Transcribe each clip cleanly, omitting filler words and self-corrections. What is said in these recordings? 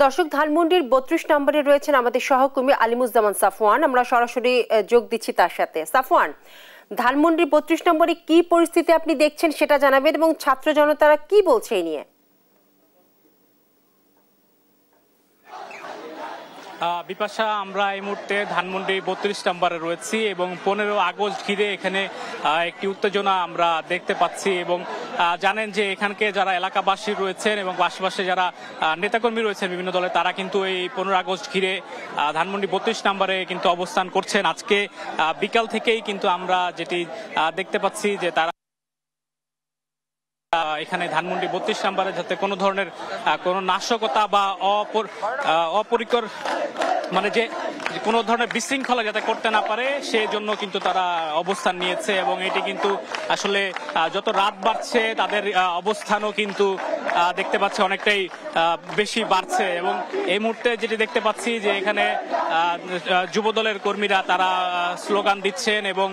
দর্শক, ধানমন্ডির ৩২ নম্বরে রয়েছেন আমাদের সহকর্মী আলিমুজ্জামান সাফওয়ান। আমরা সরাসরি যোগ দিচ্ছি তার সাথে। সাফওয়ান, ধানমন্ডির ৩২ নম্বরে কি পরিস্থিতি আপনি দেখছেন সেটা জানাবেন এবং ছাত্র জনতারা কি বলছে এই নিয়ে। বিপাশা, আমরা এই মুহূর্তে ধানমন্ডি ৩২ নম্বরে রয়েছি এবং ১৫ আগস্ট ঘিরে এখানে একটি উত্তেজনা আমরা দেখতে পাচ্ছি এবং জানেন যে এখানকে যারা এলাকাবাসী রয়েছেন এবং আশেপাশে যারা নেতাকর্মী রয়েছেন বিভিন্ন দলে, তারা কিন্তু এই ১৫ আগস্ট ঘিরে ধানমন্ডি ৩২ নম্বরে কিন্তু অবস্থান করছেন। আজকে বিকাল থেকেই কিন্তু আমরা যেটি দেখতে পাচ্ছি যে তারা এখানে ধানমন্ডি ৩২ নম্বরে যাতে কোনো ধরনের কোনো নাশকতা বা অপরিকর মানে যে কোনো ধরনের বিশৃঙ্খলা যাতে করতে না পারে সেই জন্য কিন্তু তারা অবস্থান নিয়েছে এবং এটি কিন্তু আসলে যত রাত বাড়ছে তাদের অবস্থানও কিন্তু দেখতে পাচ্ছে অনেকটাই বেশি বাড়ছে। এবং এই মুহূর্তে যেটি দেখতে পাচ্ছি যে এখানে যুব দলের কর্মীরা তারা স্লোগান দিচ্ছেন এবং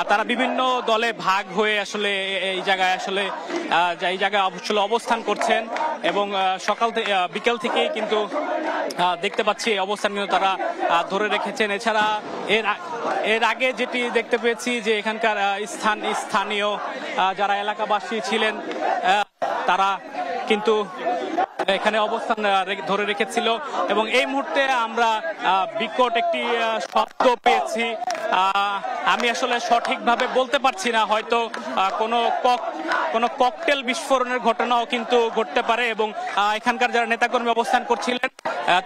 তারা বিভিন্ন দলে ভাগ হয়ে আসলে এই জায়গায় আসলে অবস্থান করছেন এবং বিকেল থেকেই কিন্তু দেখতে পাচ্ছি অবস্থান কিন্তু তারা ধরে রেখেছেন। এছাড়া এর আগে যেটি দেখতে পেয়েছি যে এখানকার স্থানীয় যারা এলাকাবাসী ছিলেন তারা কিন্তু এখানে অবস্থান ধরে রেখেছিল এবং এই মুহূর্তে আমরা বিকট একটি শব্দ পেয়েছি। আমি আসলে সঠিকভাবে বলতে পারছি না, হয়তো কোনো ককটেল বিস্ফোরণের ঘটনাও কিন্তু ঘটতে পারে এবং এখানকার যারা নেতাকর্মী অবস্থান করছিলেন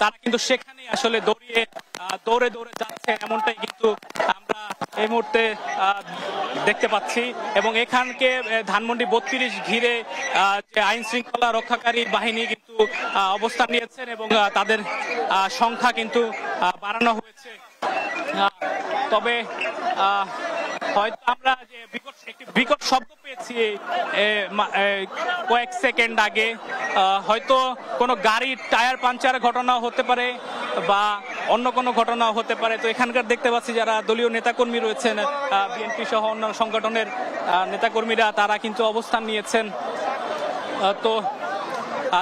তারা কিন্তু সেখানে আসলে দৌড়ে যাচ্ছে, এমনটাই কিন্তু আমরা এই মুহূর্তে দেখতে পাচ্ছি। এবং এখানকে ধানমন্ডি ৩২ ঘিরে যে আইন শৃঙ্খলা রক্ষাকারী বাহিনী কিন্তু অবস্থান নিয়েছেন এবং তাদের সংখ্যা কিন্তু বাড়ানো হয়েছে। তবে হয়তো আমরা যে বিকট শব্দ পেয়েছি কয়েক সেকেন্ড আগে, হয়তো কোনো গাড়ির টায়ার পাঞ্চার ঘটনা হতে পারে বা অন্য কোনো ঘটনা হতে পারে। তো এখানকার দেখতে পাচ্ছি যারা দলীয় নেতাকর্মী রয়েছেন, বিএনপি সহ অন্যান্য সংগঠনের নেতাকর্মীরা, তারা কিন্তু অবস্থান নিয়েছেন। তো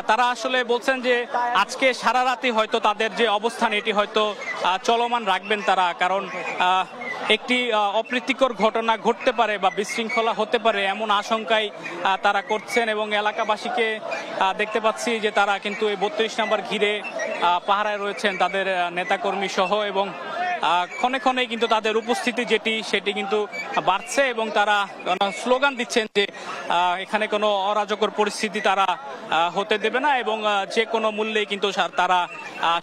তারা আসলে বলছেন যে আজকে সারা রাতে হয়তো তাদের যে অবস্থান এটি হয়তো চলমান রাখবেন তারা, কারণ একটি অপ্রীতিকর ঘটনা ঘটতে পারে বা বিশৃঙ্খলা হতে পারে এমন আশঙ্কায় তারা করছেন। এবং এলাকাবাসীকে দেখতে পাচ্ছি যে তারা কিন্তু এই ৩২ নম্বর ঘিরে পাহারায় রয়েছেন তাদের নেতাকর্মী সহ এবং ক্ষণে ক্ষণে কিন্তু তাদের উপস্থিতি সেটি কিন্তু বাড়ছে এবং তারা স্লোগান দিচ্ছেন যে এখানে কোনো অরাজকর পরিস্থিতি তারা হতে দেবে না এবং যে কোনো মূল্যে কিন্তু তারা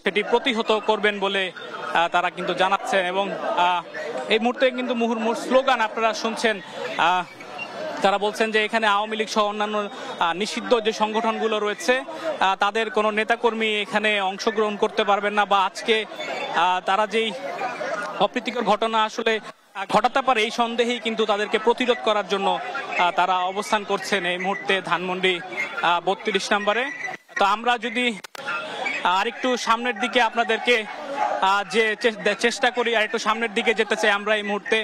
সেটি প্রতিহত করবেন বলে তারা কিন্তু জানাচ্ছেন। এবং এই মুহূর্তে কিন্তু মুহুর্মুহু স্লোগান আপনারা শুনছেন। তারা বলছেন যে এখানে আওয়ামী লীগ সহ অন্যান্য নিষিদ্ধ যে সংগঠনগুলো রয়েছে তাদের কোনো নেতাকর্মী এখানে অংশগ্রহণ করতে পারবেন না, বা আজকে তারা যেই অপ্রীতিকর ঘটনা আসলে ঘটাতে পারে এই সন্দেহেই কিন্তু তাদেরকে প্রতিরোধ করার জন্য তারা অবস্থান করছেন এই মুহূর্তে ধানমন্ডি ৩২ নম্বরে। তো আমরা যদি আরেকটু সামনের দিকে আপনাদেরকে যে চেষ্টা করি আর একটু সামনের দিকে যেতে চাই আমরা এই মুহূর্তে,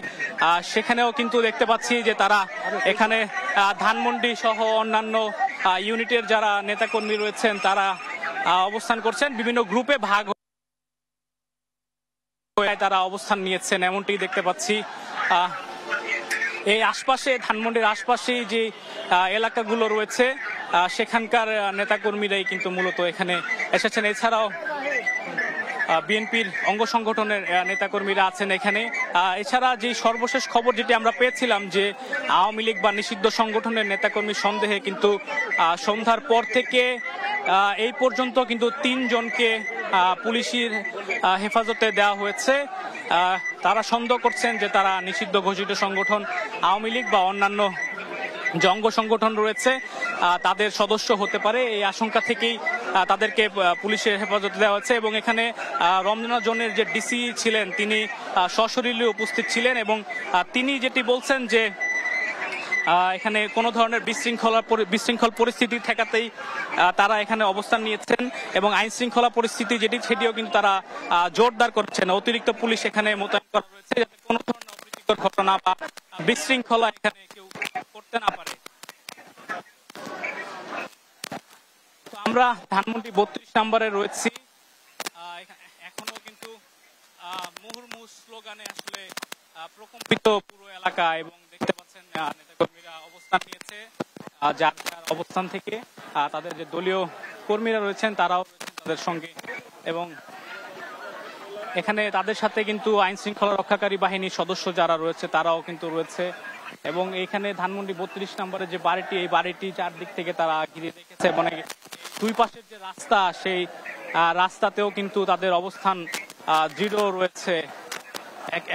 সেখানেও কিন্তু দেখতে পাচ্ছি যে তারা এখানে ধানমন্ডি সহ অন্যান্য ইউনিটের যারা নেতাকর্মী রয়েছেন তারা অবস্থান করছেন, বিভিন্ন গ্রুপে ভাগ হয়ে তারা অবস্থান নিয়েছেন এমনটি দেখতে পাচ্ছি। এই আশপাশে ধানমন্ডির আশপাশে যে এলাকাগুলো রয়েছে সেখানকার নেতাকর্মীরাই কিন্তু মূলত এখানে এসেছেন। এছাড়াও বিএনপির অঙ্গ সংগঠনের নেতাকর্মীরা আছেন এখানে। এছাড়া যে সর্বশেষ খবর যেটি আমরা পেয়েছিলাম যে আওয়ামী লীগ বা নিষিদ্ধ সংগঠনের নেতাকর্মী সন্দেহে কিন্তু সন্ধ্যার পর থেকে এই পর্যন্ত কিন্তু ৩ জনকে পুলিশের হেফাজতে দেওয়া হয়েছে। তারা সন্দেহ করছেন যে তারা নিষিদ্ধ ঘোষিত সংগঠন আওয়ামী লীগ বা অন্যান্য যে অঙ্গ সংগঠন রয়েছে তাদের সদস্য হতে পারে, এই আশঙ্কা থেকেই তাদেরকে পুলিশের হেফাজতে দেওয়া হচ্ছে। এবং এখানে রমজানা জোনের যে ডিসি ছিলেন তিনি সশরীরে উপস্থিত ছিলেন এবং তিনি যেটি বলছেন যে এখানে কোনো ধরনের বিশৃঙ্খল পরিস্থিতি ঠেকাতেই তারা এখানে অবস্থান নিয়েছেন এবং আইন শৃঙ্খলা পরিস্থিতি সেটিও কিন্তু তারা জোরদার করছেন। অতিরিক্ত পুলিশ এখানে মোতায়েন করা রয়েছে যাতে কোনো ধরনের অপ্রীতিকর ঘটনা বা বিশৃঙ্খলা এখানে কেউ করতে না পারে। তো আমরা ধানমন্ডি ৩২ নম্বরে রয়েছি স্লোগানে আসলে প্রকম্পিত পুরো এলাকা, এবং দেখতে পাচ্ছেন নেতাকর্মীরা অবস্থান নিয়েছে যার যার অবস্থান থেকে। তাদের যে দলীয় কর্মীরা রয়েছেন তারাও রয়েছেন তাদের সঙ্গে, এবং এখানে তাদের সাথে কিন্তু আইন শৃঙ্খলা রক্ষাকারী বাহিনীর সদস্য যারা রয়েছে তারাও কিন্তু রয়েছে। এবং এখানে ধানমন্ডি 32 নম্বরের যে বাড়িটি, এই বাড়িটি চারদিক থেকে তারা ঘিরে রেখেছে, মানে দুই পাশের যে রাস্তা সেই রাস্তাতেও কিন্তু তাদের অবস্থান দৃঢ় রয়েছে।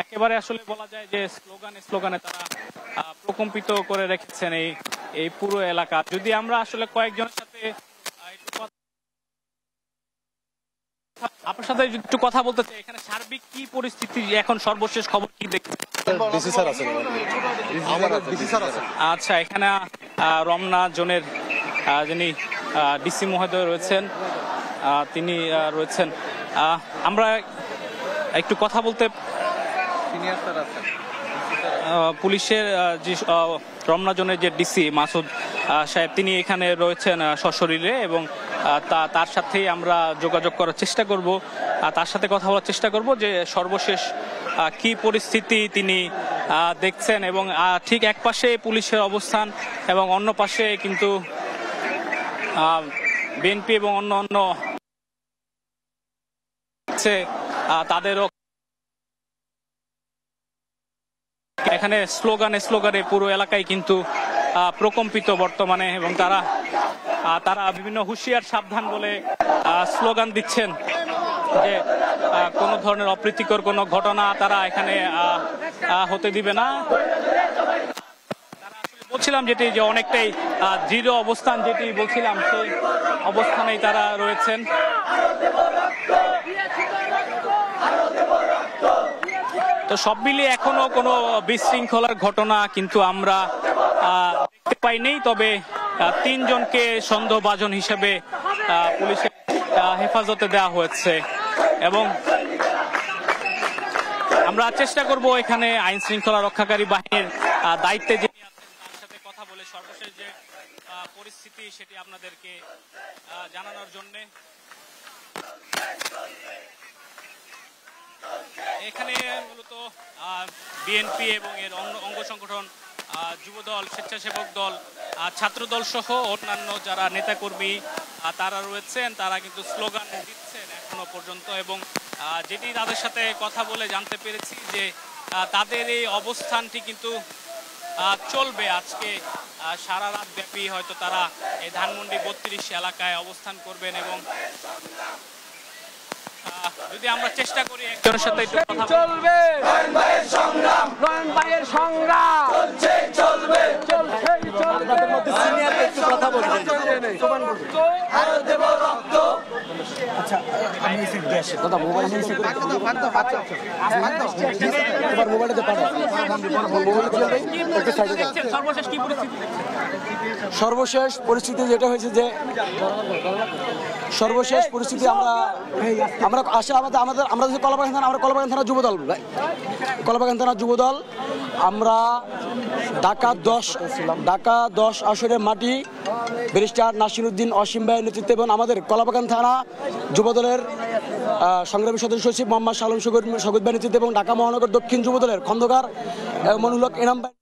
একেবারে আসলে বলা যায় যে স্লোগানে তারা প্রকম্পিত করে রেখেছেন এই পুরো এলাকা। যদি আমরা আসলে কয়েকজনের সাথে আপনার সাথে একটু কথা বলতে চাই, এখানে সার্বিক কি পরিস্থিতি, এখন সর্বশেষ খবর কি দেখছেন? আচ্ছা, এখানে রমনা জোনের যিনি ডিসি মহোদয় রয়েছেন তিনি রয়েছেন। আমরা একটু কথা বলতে, পুলিশের যে রমনা জোনের যে ডিসি মাসুদ সাহেব তিনি এখানে রয়েছেন সশরীরে, এবং তার সাথেই আমরা যোগাযোগ করার চেষ্টা করব, তার সাথে কথা বলার চেষ্টা করব যে সর্বশেষ কি পরিস্থিতি তিনি দেখছেন। এবং ঠিক এক পাশে পুলিশের অবস্থান এবং অন্য পাশে কিন্তু বিএনপি এবং অন্য তাদেরও এখানে স্লোগানে পুরো এলাকায় কিন্তু প্রকম্পিত বর্তমানে, এবং তারা বিভিন্ন হুঁশিয়ার সাবধান বলে স্লোগান দিচ্ছেন যে কোনো ধরনের অপ্রীতিকর কোনো ঘটনা তারা এখানে হতে দিবে না। বলছিলাম যেটি যে অনেকটাই দৃঢ় অবস্থান, যেটি বলছিলাম সেই অবস্থানেই তারা রয়েছেন। তো সব মিলিয়ে এখনো কোনো বিশৃঙ্খলার ঘটনা কিন্তু আমরা দেখতে পাইনি, তবে 3 জনকে সন্দেহভাজন হিসেবে পুলিশের হেফাজতে দেওয়া হয়েছে, এবং আমরা চেষ্টা করব এখানে আইন শৃঙ্খলা রক্ষাকারী বাহিনীর দায়িত্বে যিনি আছেন তার সাথে কথা বলে সর্বশেষ যে পরিস্থিতি সেটি আপনাদেরকে জানানোর জন্য। এখানে মূলত বিএনপি এবং এর অঙ্গ সংগঠন, যুবদল, স্বেচ্ছাসেবক দল, ছাত্রদল সহ অন্যান্য যারা নেতাকর্মী তারা রয়েছেন, তারা কিন্তু স্লোগান দিচ্ছেন এখনো পর্যন্ত। এবং যেটি তাদের সাথে কথা বলে জানতে পেরেছি যে তাদের এই অবস্থানটি কিন্তু চলবে আজকে সারা রাত ব্যাপী। হয়তো তারা এই ধানমন্ডি 32 এলাকায় অবস্থান করবেন, এবং যদি আমরা চেষ্টা করি একজনের সাথে একটু কথা চলবে, নয়ন ভাইয়ের সংগ্রাম চলবে, আপনাদের মধ্যে সিনিয়র একটু কথা বলবেন, আরো দেব রক্ত। আচ্ছা, আমি এসে দেশে কথা মোবাইল নিয়ে এসে তোমার মোবাইলতে পাঠাও, একটু সাইডে দাও। সর্বশেষ কি পরিস্থিতি? সর্বশেষ পরিস্থিতি যেটা হয়েছে যে সর্বশেষ পরিস্থিতি আমরা আসলে আমরা যে কলাবাগান থানা, আমরা কলাবাগান থানা যুবদল, কলাবাগান থানা যুবদল, আমরা ঢাকা 10 আসনের মাটি ব্যারিস্টার নাসিরউদ্দিন অসীম ভাইয়ের নেতৃত্বে এবং আমাদের কলাবাগান থানা যুবদলের সংগ্রামী সদস্য সচিব মোহাম্মদ শালম শগত ভাইয়ের নেতৃত্বে এবং ঢাকা মহানগর দক্ষিণ যুবদলের খন্দকার মনুল হক এনাম ভাই